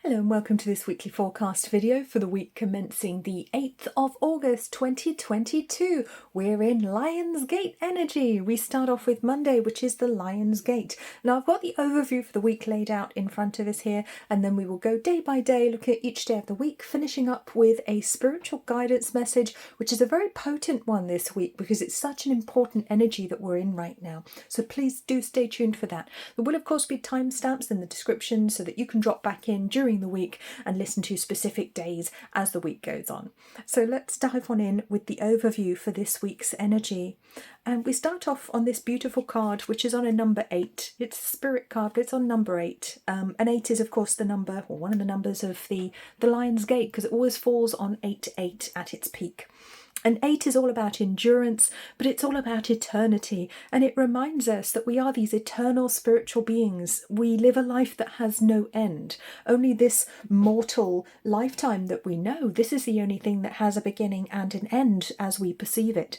Hello and welcome to this weekly forecast video for the week commencing the 8th of August 2022. We're in Lion's Gate energy. We start off with Monday, which is the Lion's Gate. Now I've got the overview for the week laid out in front of us here, and then we will go day by day, look at each day of the week, finishing up with a spiritual guidance message, which is a very potent one this week because it's such an important energy that we're in right now. So please do stay tuned for that. There will of course be timestamps in the description so that you can drop back in during the week and listen to specific days as the week goes on. So let's dive on in with the overview for this week's energy. And we start off on this beautiful card, which is on a number 8. It's a spirit card, but it's on number 8. And 8 is, of course, the number, or one of the numbers of the Lion's Gate, because it always falls on 8-8 at its peak. And 8 is all about endurance, but it's all about eternity. And it reminds us that we are these eternal spiritual beings. We live a life that has no end. Only this mortal lifetime that we know, this is the only thing that has a beginning and an end as we perceive it.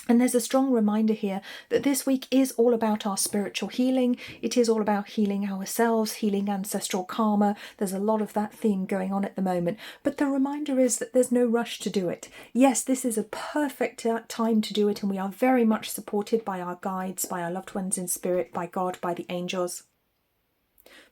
And there's a strong reminder here that this week is all about our spiritual healing. It is all about healing ourselves, healing ancestral karma. There's a lot of that theme going on at the moment. But the reminder is that there's no rush to do it. Yes, this is a perfect time to do it, and we are very much supported by our guides, by our loved ones in spirit, by God, by the angels.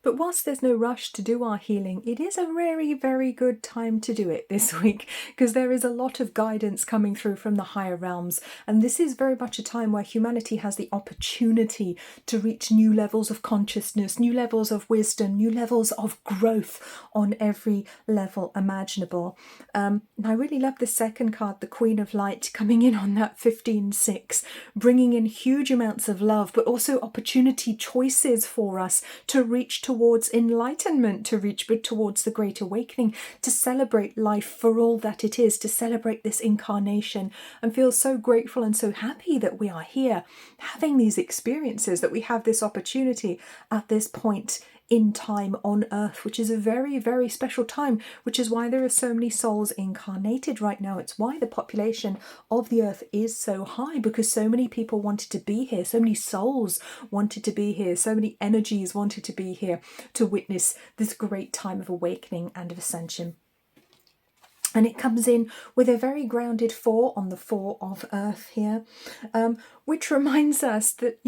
But whilst there's no rush to do our healing, it is a very, very good time to do it this week because there is a lot of guidance coming through from the higher realms. And this is very much a time where humanity has the opportunity to reach new levels of consciousness, new levels of wisdom, new levels of growth on every level imaginable. And I really love the second card, the Queen of Light, coming in on that 15-6, bringing in huge amounts of love, but also opportunity choices for us to reach towards enlightenment, to reach towards the Great Awakening, to celebrate life for all that it is, to celebrate this incarnation, and feel so grateful and so happy that we are here having these experiences, that we have this opportunity at this point in time on Earth, which is a very, very special time, which is why there are so many souls incarnated right now. It's why the population of the Earth is so high, because so many people wanted to be here, so many souls wanted to be here, so many energies wanted to be here to witness this great time of awakening and of ascension. And it comes in with a very grounded 4 on the 4 of Earth here, which reminds us that,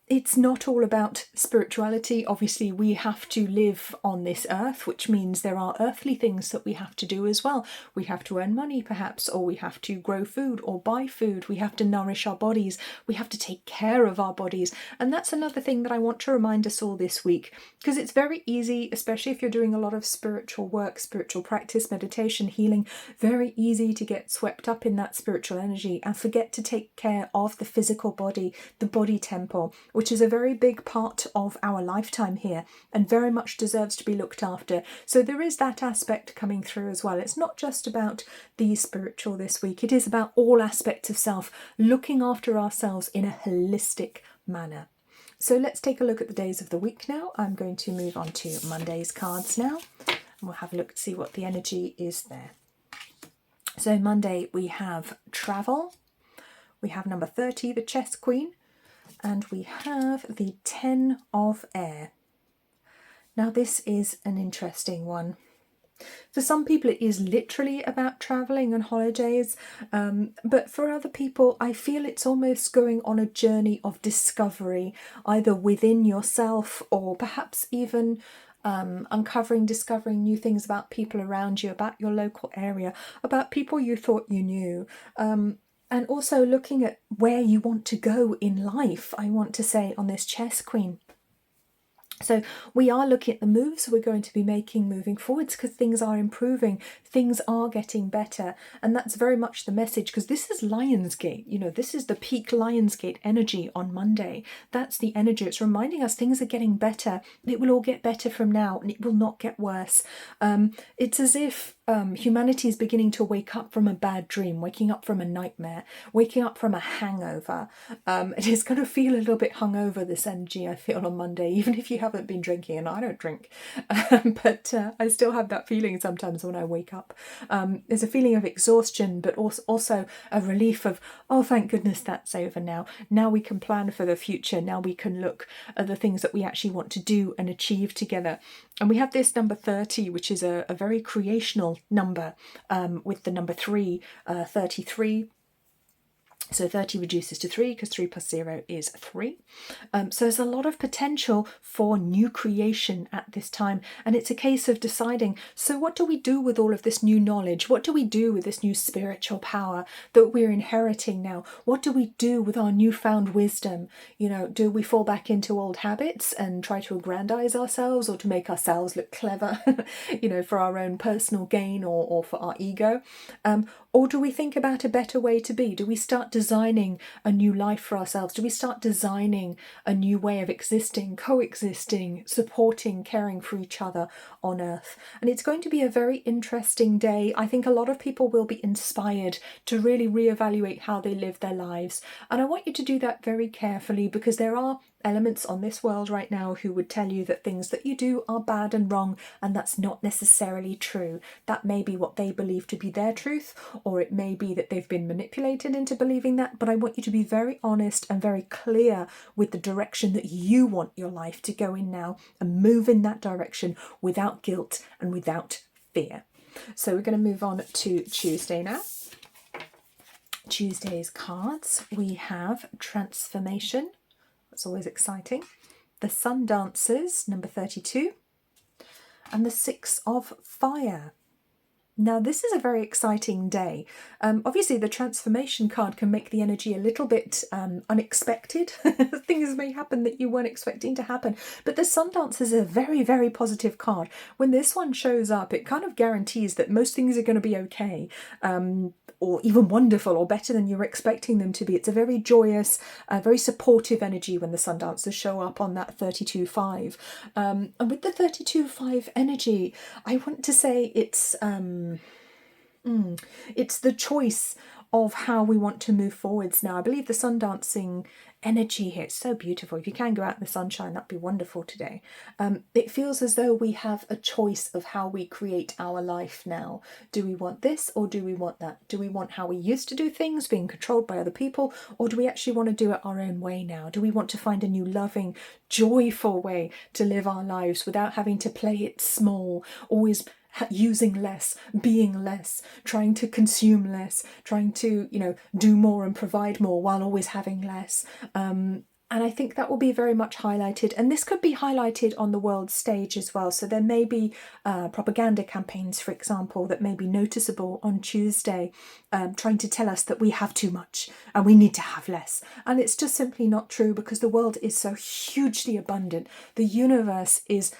it's not all about spirituality. Obviously, we have to live on this earth, which means there are earthly things that we have to do as well. We have to earn money, perhaps, or we have to grow food or buy food. We have to nourish our bodies. We have to take care of our bodies. And that's another thing that I want to remind us all this week, because it's very easy, especially if you're doing a lot of spiritual work, spiritual practice, meditation, healing, very easy to get swept up in that spiritual energy and forget to take care of the physical body, the body temple, which is a very big part of our lifetime here and very much deserves to be looked after. So there is that aspect coming through as well. It's not just about the spiritual this week. It is about all aspects of self, looking after ourselves in a holistic manner. So let's take a look at the days of the week now. I'm going to move on to Monday's cards now, and we'll have a look to see what the energy is there. So Monday we have travel. We have number 30, the Chess Queen. And we have the 10 of Air. Now this is an interesting one. For some people it is literally about travelling and holidays, but for other people I feel it's almost going on a journey of discovery, either within yourself or perhaps even discovering new things about people around you, about your local area, about people you thought you knew. And also looking at where you want to go in life, I want to say, on this Chess Queen. So we are looking at the moves we're going to be making moving forwards, because things are improving, things are getting better. And that's very much the message, because this is Lionsgate, this is the peak Lionsgate energy on Monday. That's the energy. It's reminding us things are getting better. It will all get better from now and it will not get worse. It's as if humanity is beginning to wake up from a bad dream, waking up from a nightmare, waking up from a hangover. It is going to feel a little bit hungover, this energy, I feel, on Monday, even if you haven't been drinking, and I don't drink. But I still have that feeling sometimes when I wake up. There's a feeling of exhaustion, but also a relief of, oh, thank goodness that's over now. Now we can plan for the future. Now we can look at the things that we actually want to do and achieve together. And we have this number 30, which is a very creational number, with the number 3, 33. So 30 reduces to 3 because 3 plus 0 is 3. So there's a lot of potential for new creation at this time. And it's a case of deciding, so what do we do with all of this new knowledge? What do we do with this new spiritual power that we're inheriting now? What do we do with our newfound wisdom? You know, do we fall back into old habits and try to aggrandize ourselves or to make ourselves look clever, you know, for our own personal gain or for our ego? Or do we think about a better way to be? Do we start designing a new life for ourselves? Do we start designing a new way of existing, coexisting, supporting, caring for each other on Earth? And it's going to be a very interesting day. I think a lot of people will be inspired to really reevaluate how they live their lives. And I want you to do that very carefully, because there are elements on this world right now who would tell you that things that you do are bad and wrong, and that's not necessarily true. That may be what they believe to be their truth, or it may be that they've been manipulated into believing that, but I want you to be very honest and very clear with the direction that you want your life to go in now, and move in that direction without guilt and without fear. So we're going to move on to Tuesday now. Tuesday's cards, we have Transformation. That's always exciting. The Sun Dancers, number 32, and the 6 of Fire. Now, this is a very exciting day. Obviously, the Transformation card can make the energy a little bit unexpected. Things may happen that you weren't expecting to happen. But the Sun Dance is a very, very positive card. When this one shows up, it kind of guarantees that most things are going to be okay, or even wonderful, or better than you're expecting them to be. It's a very joyous, very supportive energy when the Sun Dancers show up on that 32-5. And with the 32-5 energy, I want to say it's the choice of how we want to move forwards now. I believe the sun dancing energy here, it's so beautiful. If you can go out in the sunshine, that'd be wonderful today. It feels as though we have a choice of how we create our life now. Do we want this or do we want that? Do we want how we used to do things, being controlled by other people, or do we actually want to do it our own way now? Do we want to find a new loving, joyful way to live our lives without having to play it small, always using less, being less, trying to consume less, trying to, do more and provide more while always having less. And I think that will be very much highlighted. And this could be highlighted on the world stage as well. So there may be propaganda campaigns, for example, that may be noticeable on Tuesday, trying to tell us that we have too much and we need to have less. And it's just simply not true, because the world is so hugely abundant. The universe is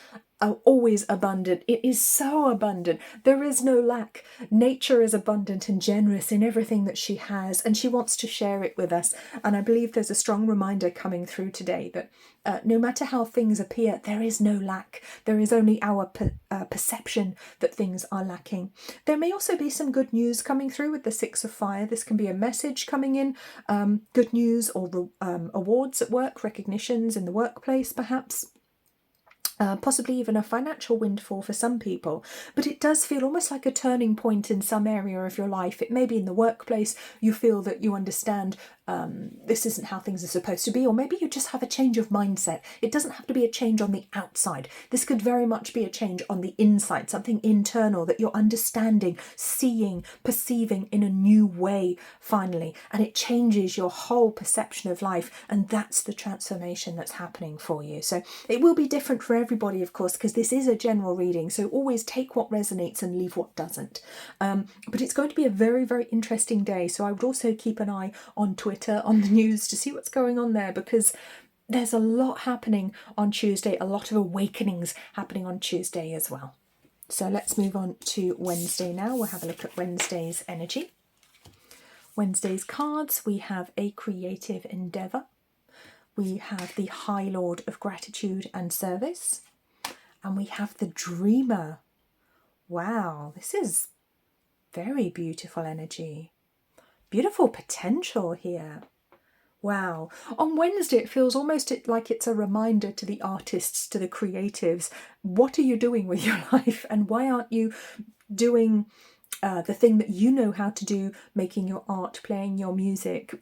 always abundant. It is so abundant. There is no lack. Nature is abundant and generous in everything that she has, and she wants to share it with us. And I believe there's a strong reminder coming through today that no matter how things appear, there is no lack. There is only our perception that things are lacking. There may also be some good news coming through with the 6 of Fire. This can be a message coming in, good news, or awards at work, recognitions in the workplace perhaps. Possibly even a financial windfall for some people, but it does feel almost like a turning point in some area of your life. It may be in the workplace, you feel that you understand this isn't how things are supposed to be, or maybe you just have a change of mindset. It doesn't have to be a change on the outside. This could very much be a change on the inside, something internal that you're understanding, seeing, perceiving in a new way finally, and it changes your whole perception of life, and that's the transformation that's happening for you. So it will be different for everybody, of course, because this is a general reading, so always take what resonates and leave what doesn't. But it's going to be a very, very interesting day, so I would also keep an eye on Twitter, on the news, to see what's going on there, because there's a lot happening on Tuesday, a lot of awakenings happening on Tuesday as well. So let's move on to Wednesday now. We'll have a look at Wednesday's energy. Wednesday's cards, we have a creative endeavour. We have the High Lord of Gratitude and Service. And we have the Dreamer. Wow, this is Very beautiful energy. Beautiful potential here. Wow. On Wednesday, it feels almost like it's a reminder to the artists, to the creatives. What are you doing with your life? And why aren't you doing the thing that you know how to do, making your art, playing your music,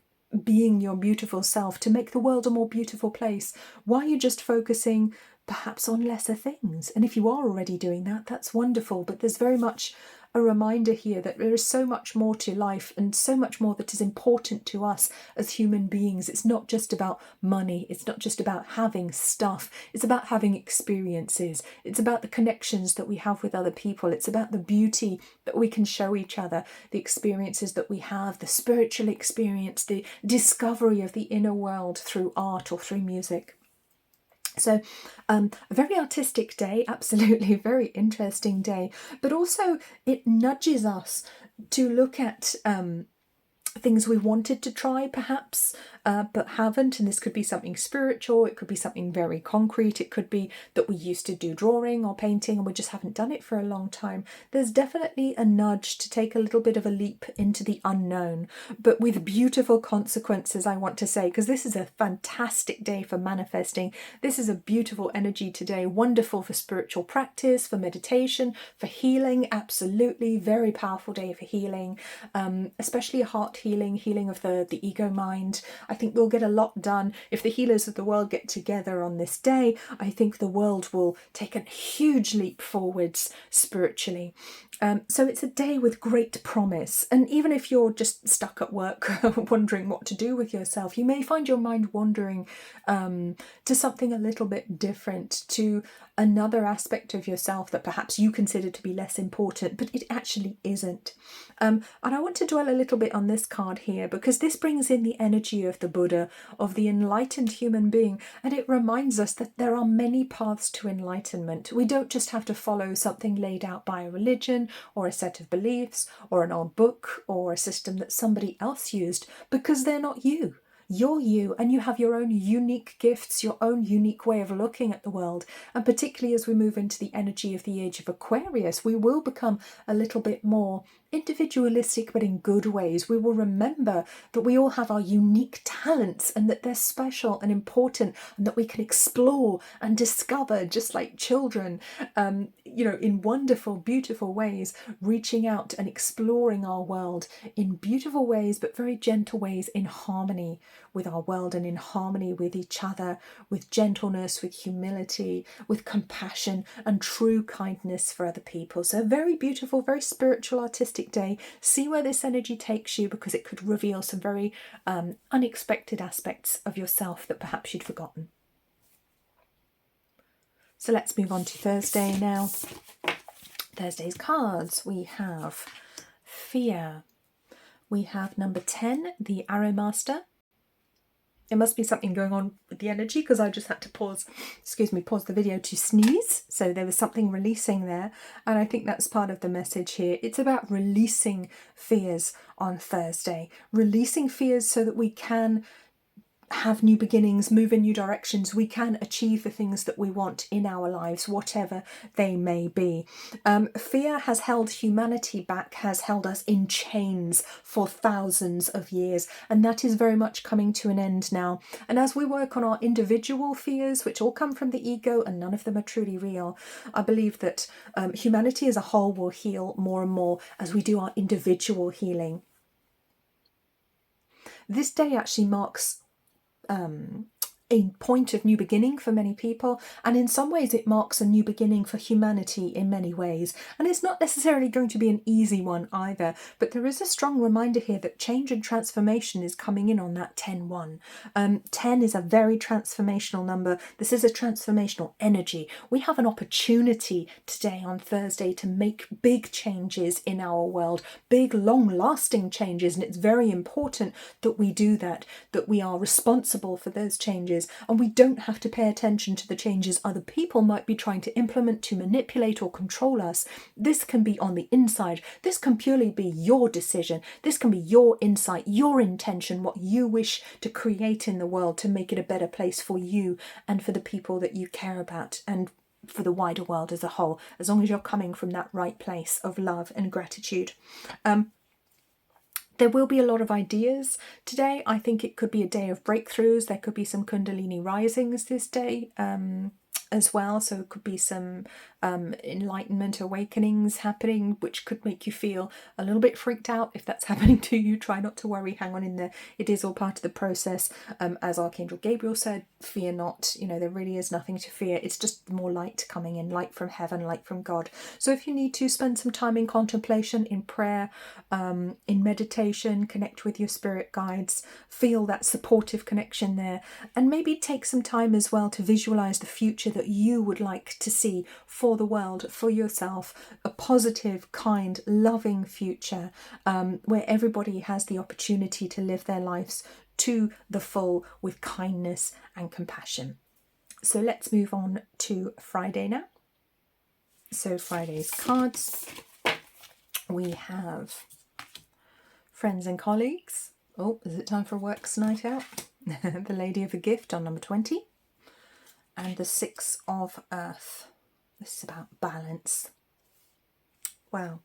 being your beautiful self to make the world a more beautiful place? Why are you just focusing perhaps on lesser things? And if you are already doing that, that's wonderful. But there's very much a reminder here that there is so much more to life and so much more that is important to us as human beings. It's not just about money. It's not just about having stuff. It's about having experiences. It's about the connections that we have with other people. It's about the beauty that we can show each other, the experiences that we have, the spiritual experience, the discovery of the inner world through art or through music. So a very artistic day, absolutely, very interesting day, but also it nudges us to look at things we wanted to try perhaps, but haven't. And this could be something spiritual, it could be something very concrete, it could be that we used to do drawing or painting and we just haven't done it for a long time. There's definitely a nudge to take a little bit of a leap into the unknown, but with beautiful consequences, I want to say, because this is a fantastic day for manifesting. This is a beautiful energy today, wonderful for spiritual practice, for meditation, for healing. Absolutely, very powerful day for healing, especially heart healing of the ego mind. I think we'll get a lot done if the healers of the world get together on this day. I think the world will take a huge leap forwards spiritually. So it's a day with great promise. And even if you're just stuck at work wondering what to do with yourself, you may find your mind wandering to something a little bit different, to another aspect of yourself that perhaps you consider to be less important, but it actually isn't. And I want to dwell a little bit on this card here, because this brings in the energy of the Buddha, of the enlightened human being, and it reminds us that there are many paths to enlightenment. We don't just have to follow something laid out by a religion or a set of beliefs or an old book or a system that somebody else used, because they're not you. You're you, and you have your own unique gifts, your own unique way of looking at the world. And particularly as we move into the energy of the age of Aquarius, we will become a little bit more individualistic, but in good ways. We will remember that we all have our unique talents and that they're special and important, and that we can explore and discover just like children, in wonderful, beautiful ways, reaching out and exploring our world in beautiful ways, but very gentle ways, in harmony with our world and in harmony with each other, with gentleness, with humility, with compassion and true kindness for other people. So very beautiful, very spiritual, artistic day. See where this energy takes you, because it could reveal some very unexpected aspects of yourself that perhaps you'd forgotten. So let's move on to Thursday now. Thursday's cards. We have fear. We have number 10, the Arrow Master. There must be something going on with the energy, because I just had to pause the video to sneeze. So there was something releasing there. And I think that's part of the message here. It's about releasing fears on Thursday. Releasing fears so that we can have new beginnings, move in new directions. We can achieve the things that we want in our lives, whatever they may be. Fear has held humanity back, has held us in chains for thousands of years, and that is very much coming to an end now. And as we work on our individual fears, which all come from the ego and none of them are truly real, I believe that humanity as a whole will heal more and more as we do our individual healing. This day actually marks a point of new beginning for many people, and in some ways it marks a new beginning for humanity in many ways. And it's not necessarily going to be an easy one either, but there is a strong reminder here that change and transformation is coming in on that 10-1. 10 is a very transformational number. This is a transformational energy. We have an opportunity today on Thursday to make big changes in our world, big long-lasting changes, and it's very important that we do that we are responsible for those changes. And we don't have to pay attention to the changes other people might be trying to implement to manipulate or control us. This can be on the inside. This can purely be your decision. This can be your insight, your intention, what you wish to create in the world to make it a better place for you and for the people that you care about. And for the wider world as a whole, as long as you're coming from that right place of love and gratitude. There will be a lot of ideas today. I think it could be a day of breakthroughs. There could be some Kundalini risings this day as well. So it could be some enlightenment awakenings happening, which could make you feel a little bit freaked out. If that's happening to you, try not to worry. Hang on in there. It is all part of the process. As Archangel Gabriel said, fear not. You know, there really is nothing to fear. It's just more light coming in, light from heaven, light from God. So if you need to spend some time in contemplation, in prayer, in meditation, connect with your spirit guides, feel that supportive connection there, and maybe take some time as well to visualize the future that you would like to see for the world, for yourself, a positive, kind, loving future where everybody has the opportunity to live their lives to the full with kindness and compassion. So let's move on to Friday now. So Friday's cards, we have friends and colleagues. Oh, is it time for a works night out? The Lady of a Gift on number 20. And the Six of Earth. This is about balance. Wow.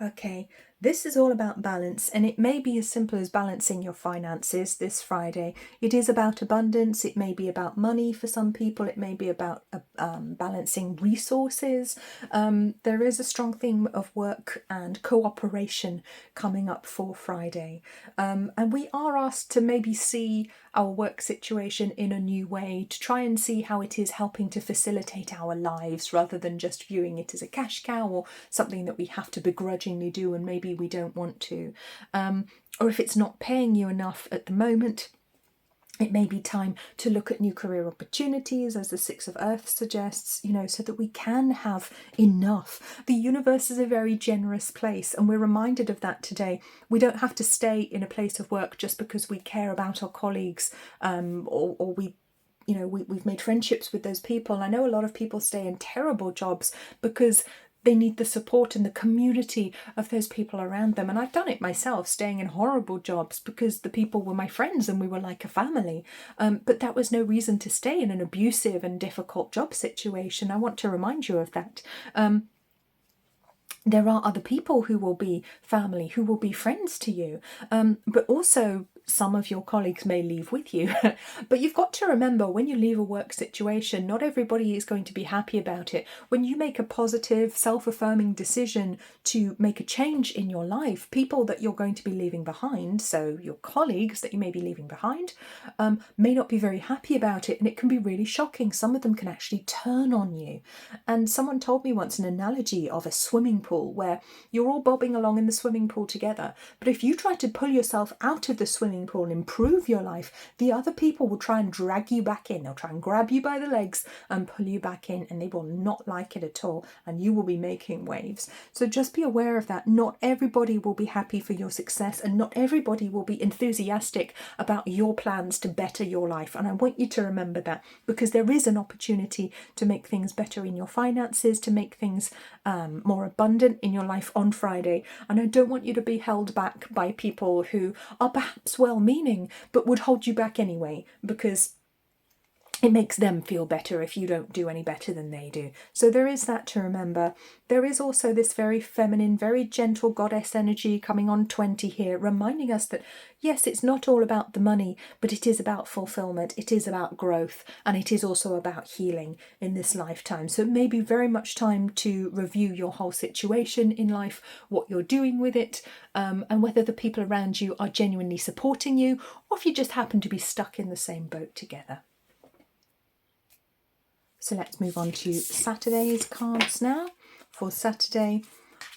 Okay, this is all about balance, and it may be as simple as balancing your finances this Friday. It is about abundance. It may be about money for some people. It may be about balancing resources. There is a strong theme of work and cooperation coming up for Friday. And we are asked to maybe see our work situation in a new way, to try and see how it is helping to facilitate our lives rather than just viewing it as a cash cow or something that we have to begrudgingly do and maybe we don't want to. Or if it's not paying you enough at the moment, it may be time to look at new career opportunities, as the Six of Earth suggests, you know, so that we can have enough. The universe is a very generous place, and we're reminded of that today. We don't have to stay in a place of work just because we care about our colleagues, or we've made friendships with those people. I know a lot of people stay in terrible jobs because they need the support and the community of those people around them. And I've done it myself, staying in horrible jobs because the people were my friends and we were like a family. But that was no reason to stay in an abusive and difficult job situation. I want to remind you of that. There are other people who will be family, who will be friends to you, but also some of your colleagues may leave with you. But you've got to remember, when you leave a work situation, not everybody is going to be happy about it. When you make a positive, self-affirming decision to make a change in your life, people that you're going to be leaving behind, so your colleagues that you may be leaving behind, may not be very happy about it, and it can be really shocking. Some of them can actually turn on you. And someone told me once an analogy of a swimming pool where you're all bobbing along in the swimming pool together, but if you try to pull yourself out of the swimming pool and improve your life, the other people will try and drag you back in. They'll try and grab you by the legs and pull you back in, and they will not like it at all, and you will be making waves. So just be aware of that. Not everybody will be happy for your success, and not everybody will be enthusiastic about your plans to better your life. And I want you to remember that, because there is an opportunity to make things better in your finances, to make things more abundant in your life on Friday. And I don't want you to be held back by people who are perhaps well-meaning but would hold you back anyway, because it makes them feel better if you don't do any better than they do. So there is that to remember. There is also this very feminine, very gentle goddess energy coming on 20 here, reminding us that yes, it's not all about the money, but it is about fulfillment, it is about growth, and it is also about healing in this lifetime. So it may be very much time to review your whole situation in life, what you're doing with it, and whether the people around you are genuinely supporting you, or if you just happen to be stuck in the same boat together. So let's move on to Saturday's cards now. For Saturday,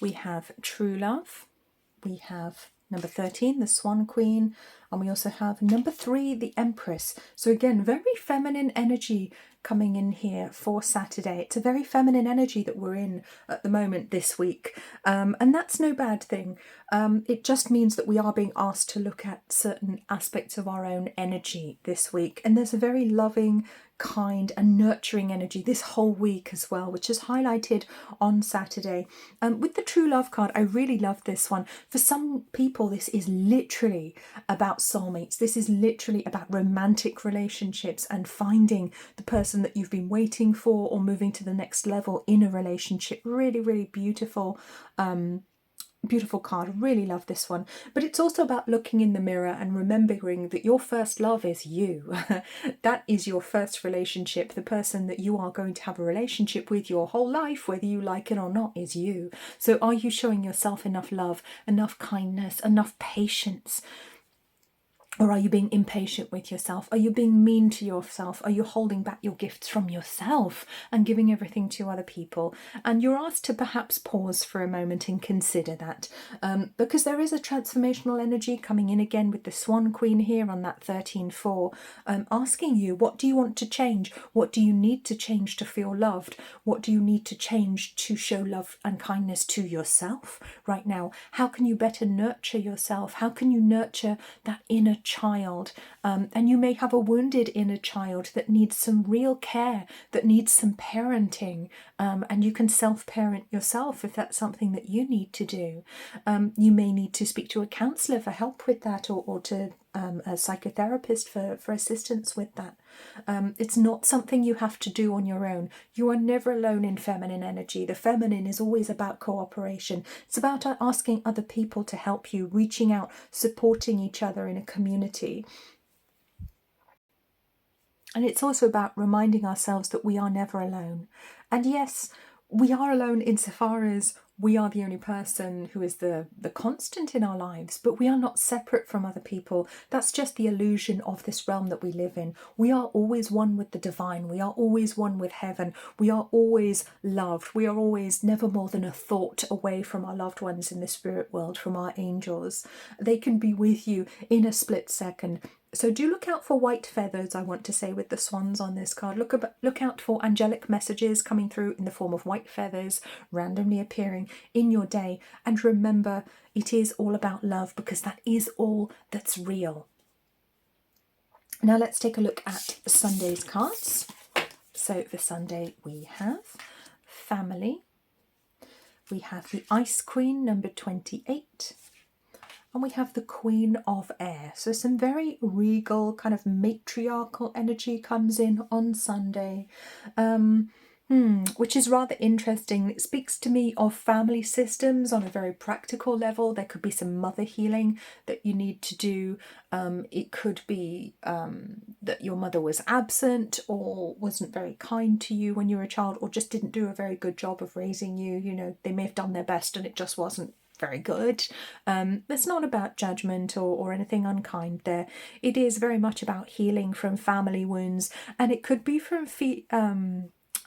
we have True Love. We have number 13, the Swan Queen. And we also have number 3, the Empress. So again, very feminine energy coming in here for Saturday. It's a very feminine energy that we're in at the moment this week. And that's no bad thing. It just means that we are being asked to look at certain aspects of our own energy this week. And there's a very loving, kind and nurturing energy this whole week as well, which is highlighted on Saturday. With the True Love card, I really love this one. For some people, this is literally about soulmates. This is literally about romantic relationships and finding the person that you've been waiting for, or moving to the next level in a relationship. Really, really beautiful. Beautiful card. Really love this one. But it's also about looking in the mirror and remembering that your first love is you. That is your first relationship. The person that you are going to have a relationship with your whole life, whether you like it or not, is you. So are you showing yourself enough love, enough kindness, enough patience? Or are you being impatient with yourself? Are you being mean to yourself? Are you holding back your gifts from yourself and giving everything to other people? And you're asked to perhaps pause for a moment and consider that, because there is a transformational energy coming in again with the Swan Queen here on that 13-4, asking you, what do you want to change? What do you need to change to feel loved? What do you need to change to show love and kindness to yourself right now? How can you better nurture yourself? How can you nurture that inner child? And you may have a wounded inner child that needs some real care, that needs some parenting, and you can self-parent yourself if that's something that you need to do. You may need to speak to a counsellor for help with that, or to a psychotherapist for assistance with that. It's not something you have to do on your own. You are never alone in feminine energy. The feminine is always about cooperation. It's about asking other people to help you, reaching out, supporting each other in a community. And it's also about reminding ourselves that we are never alone. And yes, we are alone insofar as we are the only person who is the constant in our lives, but we are not separate from other people. That's just the illusion of this realm that we live in. We are always one with the divine. We are always one with heaven. We are always loved. We are always never more than a thought away from our loved ones in the spirit world, from our angels. They can be with you in a split second. So do look out for white feathers, I want to say, with the swans on this card. Look out for angelic messages coming through in the form of white feathers, randomly appearing in your day. And remember, it is all about love, because that is all that's real. Now let's take a look at Sunday's cards. So for Sunday we have family. We have the Ice Queen, number 28. And we have the Queen of Air. So some very regal, kind of matriarchal energy comes in on Sunday, which is rather interesting. It speaks to me of family systems on a very practical level. There could be some mother healing that you need to do. It could be that your mother was absent, or wasn't very kind to you when you were a child, or just didn't do a very good job of raising you. You know, they may have done their best and it just wasn't very good. It's not about judgment or anything unkind there. It is very much about healing from family wounds, and it could be from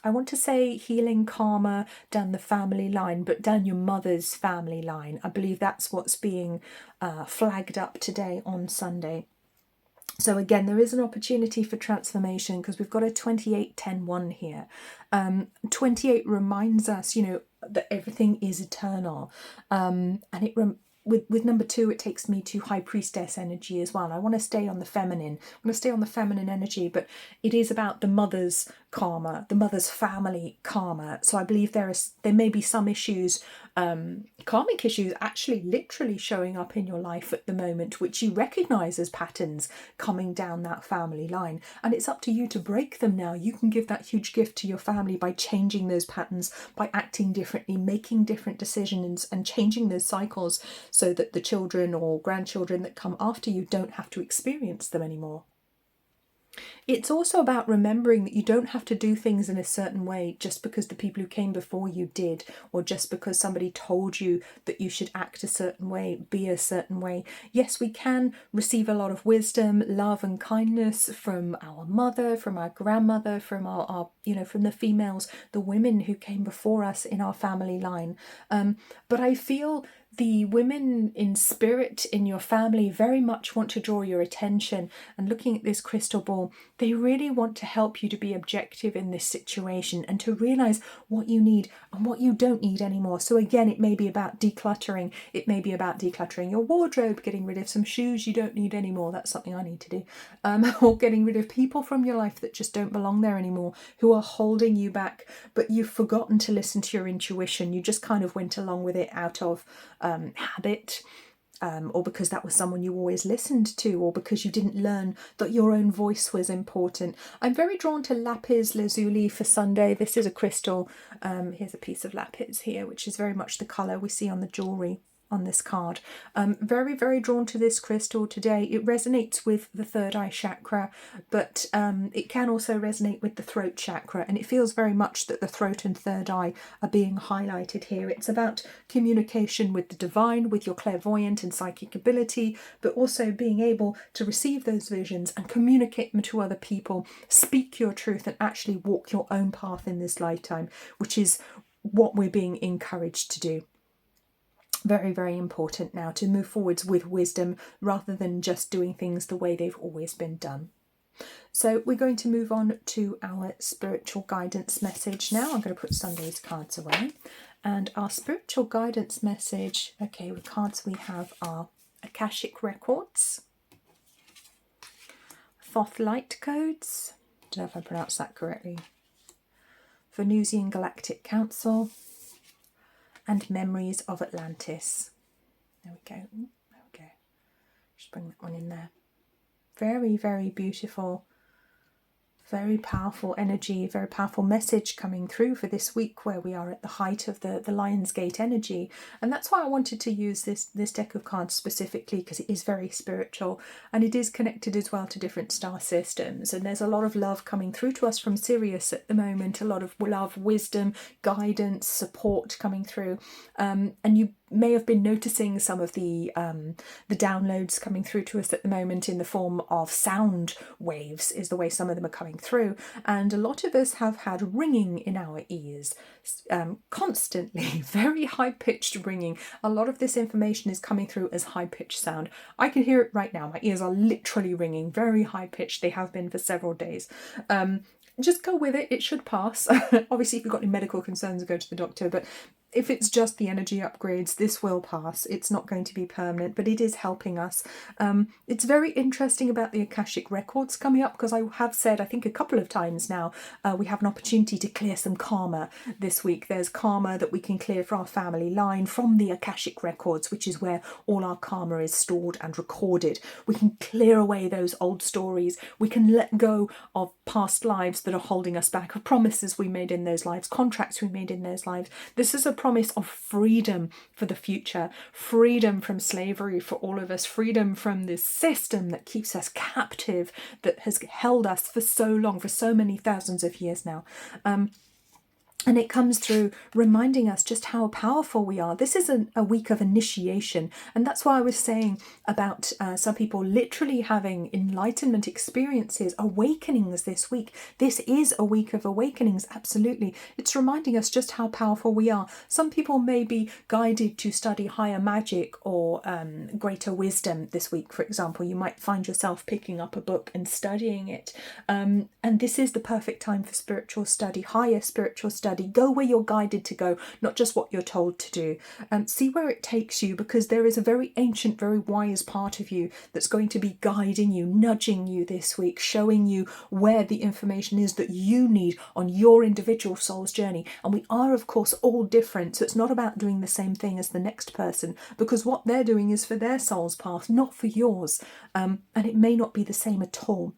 I want to say healing karma down the family line, but down your mother's family line. I believe that's what's being flagged up today on Sunday. So again, there is an opportunity for transformation, because we've got a 28-10-1 here. 28 reminds us, you know, that everything is eternal. And it with number 2, it takes me to High Priestess energy as well. I want to stay on the feminine. I want to stay on the feminine energy, but it is about the mother's karma, the mother's family karma. So I believe there may be some issues, karmic issues, actually literally showing up in your life at the moment, which you recognise as patterns coming down that family line. And it's up to you to break them now. You can give that huge gift to your family by changing those patterns, by acting differently, making different decisions, and changing those cycles, so that the children or grandchildren that come after you don't have to experience them anymore. It's also about remembering that you don't have to do things in a certain way just because the people who came before you did, or just because somebody told you that you should act a certain way, be a certain way. Yes, we can receive a lot of wisdom, love and kindness from our mother, from our grandmother, from our from the females, the women who came before us in our family line. But I feel the women in spirit in your family very much want to draw your attention, and looking at this crystal ball, they really want to help you to be objective in this situation and to realize what you need and what you don't need anymore. So again, it may be about decluttering. It may be about decluttering your wardrobe, getting rid of some shoes you don't need anymore. That's something I need to do. Or getting rid of people from your life that just don't belong there anymore, who are holding you back, but you've forgotten to listen to your intuition. You just kind of went along with it out of habit, or because that was someone you always listened to, or because you didn't learn that your own voice was important. I'm very drawn to lapis lazuli for Sunday. This is a crystal. Here's a piece of lapis here, which is very much the colour we see on the jewellery on this card. Very, very drawn to this crystal today. It resonates with the third eye chakra, but it can also resonate with the throat chakra, and it feels very much that the throat and third eye are being highlighted here. It's about communication with the divine, with your clairvoyant and psychic ability, but also being able to receive those visions and communicate them to other people, speak your truth, and actually walk your own path in this lifetime, which is what we're being encouraged to do. Very, very important now to move forwards with wisdom rather than just doing things the way they've always been done. So we're going to move on to our spiritual guidance message now. I'm going to put Sunday's cards away. And our spiritual guidance message, okay, with cards we have are Akashic Records, Thoth Light Codes, I don't know if I pronounced that correctly, Venusian Galactic Council, and Memories of Atlantis. There we go. There we go. Just bring that one in there. Very, very beautiful. Very powerful energy, very powerful message coming through for this week where we are at the height of the Lion's Gate energy. And that's why I wanted to use this deck of cards specifically, because it is very spiritual and it is connected as well to different star systems. And there's a lot of love coming through to us from Sirius at the moment, a lot of love, wisdom, guidance, support coming through. And you may have been noticing some of the downloads coming through to us at the moment in the form of sound waves, is the way some of them are coming through. And a lot of us have had ringing in our ears constantly, very high-pitched ringing. A lot of this information is coming through as high-pitched sound. I can hear it right now. My ears are literally ringing, very high-pitched. They have been for several days. Just go with it. It should pass. Obviously, if you've got any medical concerns, go to the doctor. But if it's just the energy upgrades, this will pass. It's not going to be permanent, but it is helping us. It's very interesting about the Akashic Records coming up, because I have said, I think a couple of times now, we have an opportunity to clear some karma this week. There's karma that we can clear for our family line from the Akashic Records, which is where all our karma is stored and recorded. We can clear away those old stories. We can let go of past lives that are holding us back, of promises we made in those lives, contracts we made in those lives. This is a promise of freedom for the future, freedom from slavery for all of us, freedom from this system that keeps us captive, that has held us for so long, for so many thousands of years now. And it comes through reminding us just how powerful we are. This is a week of initiation. And that's why I was saying about some people literally having enlightenment experiences, awakenings this week. This is a week of awakenings, absolutely. It's reminding us just how powerful we are. Some people may be guided to study higher magic or greater wisdom this week, for example. You might find yourself picking up a book and studying it. And this is the perfect time for spiritual study, higher spiritual study. Go where you're guided to go, not just what you're told to do. See where it takes you, because there is a very ancient, very wise part of you that's going to be guiding you, nudging you this week, showing you where the information is that you need on your individual soul's journey. And we are, of course, all different. So it's not about doing the same thing as the next person, because what they're doing is for their soul's path, not for yours. And it may not be the same at all.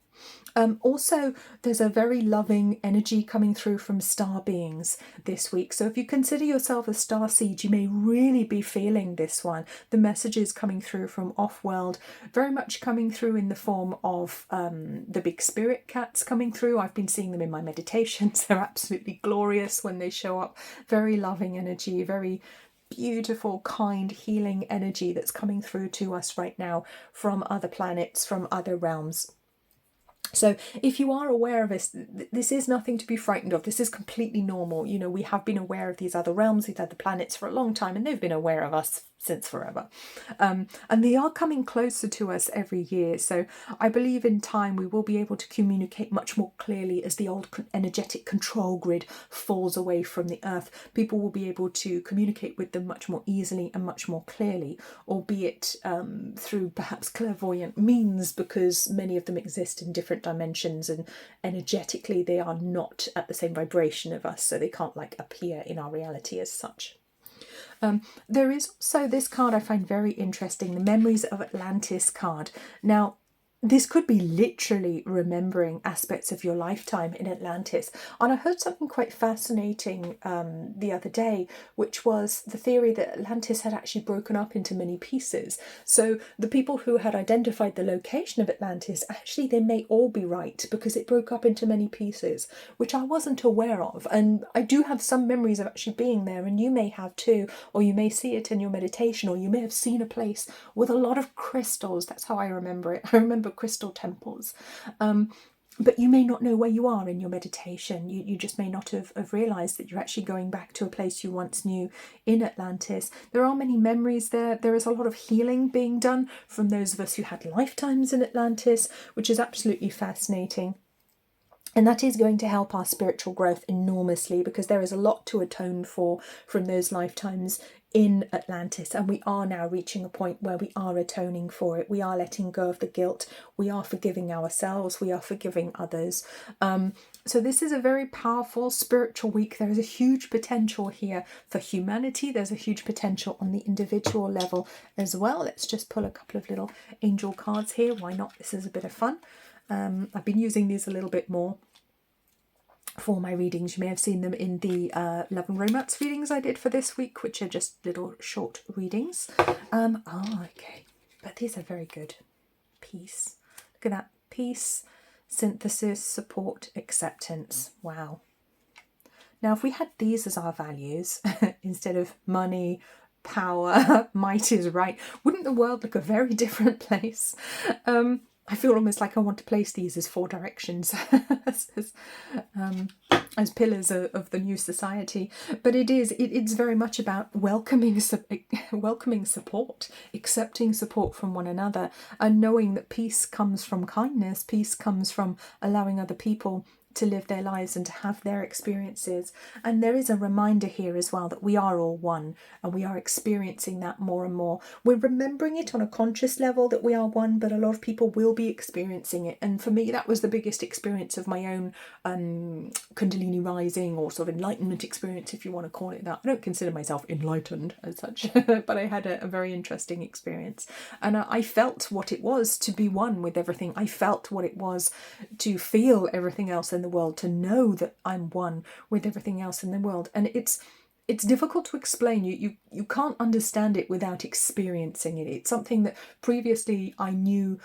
Also, there's a very loving energy coming through from star beings this week. So if you consider yourself a star seed, you may really be feeling this one. The messages coming through from off-world, very much coming through in the form of the big spirit cats coming through. I've been seeing them in my meditations. They're absolutely glorious when they show up. Very loving energy, very beautiful, kind, healing energy that's coming through to us right now from other planets, from other realms. So if you are aware of this, this is nothing to be frightened of. This is completely normal. You know, we have been aware of these other realms, these other planets for a long time, and they've been aware of us since forever. And they are coming closer to us every year. So I believe in time we will be able to communicate much more clearly as the old energetic control grid falls away from the earth. People will be able to communicate with them much more easily and much more clearly, albeit through perhaps clairvoyant means, because many of them exist in different dimensions and energetically they are not at the same vibration of us, so they can't like appear in our reality as such. There is also this card I find very interesting, the Memories of Atlantis card. Now, this could be literally remembering aspects of your lifetime in Atlantis. And I heard something quite fascinating the other day, which was the theory that Atlantis had actually broken up into many pieces. So the people who had identified the location of Atlantis, actually they may all be right, because it broke up into many pieces, which I wasn't aware of. And I do have some memories of actually being there, and you may have too, or you may see it in your meditation, or you may have seen a place with a lot of crystals. That's how I remember it. I remember crystal temples. But you may not know where you are in your meditation. You just may not have realised that you're actually going back to a place you once knew in Atlantis. There are many memories there. There is a lot of healing being done from those of us who had lifetimes in Atlantis, which is absolutely fascinating. And that is going to help our spiritual growth enormously, because there is a lot to atone for from those lifetimes in Atlantis. And we are now reaching a point where we are atoning for it. We are letting go of the guilt. We are forgiving ourselves. We are forgiving others. So this is a very powerful spiritual week. There is a huge potential here for humanity. There's a huge potential on the individual level as well. Let's just pull a couple of little angel cards here. Why not? This is a bit of fun. I've been using these a little bit more for my readings. You may have seen them in the love and romance readings I did for this week, which are just little short readings. Okay, but these are very good. Peace. Look at that. Peace, synthesis, support, acceptance. Wow. Now, if we had these as our values instead of money, power, might is right, wouldn't the world look a very different place? I feel almost like I want to place these as 4 directions, as pillars of the new society. But it's very much about welcoming support, accepting support from one another, and knowing that peace comes from kindness. Peace comes from allowing other people to live their lives and to have their experiences. And there is a reminder here as well that we are all one, and we are experiencing that more and more. We're remembering it on a conscious level that we are one, but a lot of people will be experiencing it. And for me, that was the biggest experience of my own Kundalini rising, or sort of enlightenment experience, if you want to call it that. I don't consider myself enlightened as such, but I had a very interesting experience. And I felt what it was to be one with everything. I felt what it was to feel everything else in the world, to know that I'm one with everything else in the world. And it's difficult to explain. You can't understand it without experiencing it. It's something that previously I knew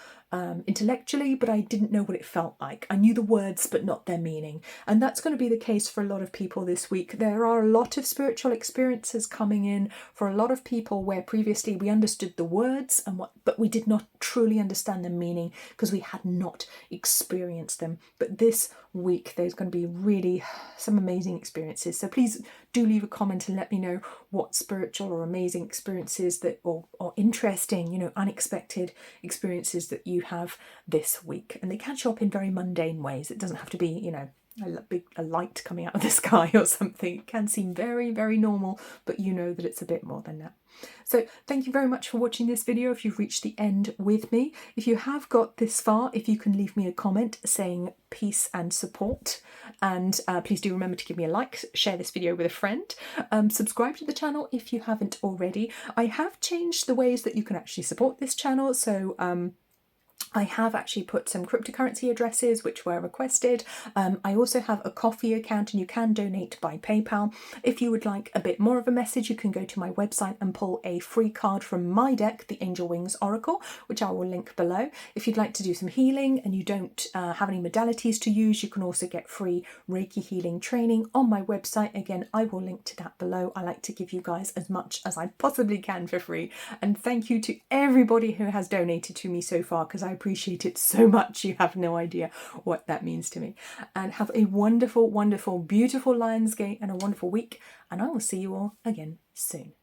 intellectually, but I didn't know what it felt like. I knew the words, but not their meaning. And that's going to be the case for a lot of people this week. There are a lot of spiritual experiences coming in for a lot of people where previously we understood the words but we did not truly understand the meaning because we had not experienced them. But this week there's going to be really some amazing experiences. So please do leave a comment and let me know what spiritual or amazing experiences that or interesting, unexpected experiences that you have this week. And they can show up in very mundane ways. It doesn't have to be, a light coming out of the sky or something. It can seem very, very normal, but you know that it's a bit more than that. So thank you very much for watching this video if you've reached the end with me. If you have got this far, if you can leave me a comment saying peace and support, and please do remember to give me a like, share this video with a friend, subscribe to the channel if you haven't already. I have changed the ways that you can actually support this channel, so I have actually put some cryptocurrency addresses which were requested. I also have a Ko-fi account, and you can donate by PayPal. If you would like a bit more of a message, you can go to my website and pull a free card from my deck, the Angel Wings Oracle, which I will link below. If you'd like to do some healing and you don't have any modalities to use, you can also get free Reiki healing training on my website. Again, I will link to that below. I like to give you guys as much as I possibly can for free. And thank you to everybody who has donated to me so far, because I appreciate it so much. You have no idea what that means to me. And have a wonderful, wonderful, beautiful Lionsgate and a wonderful week. And I will see you all again soon.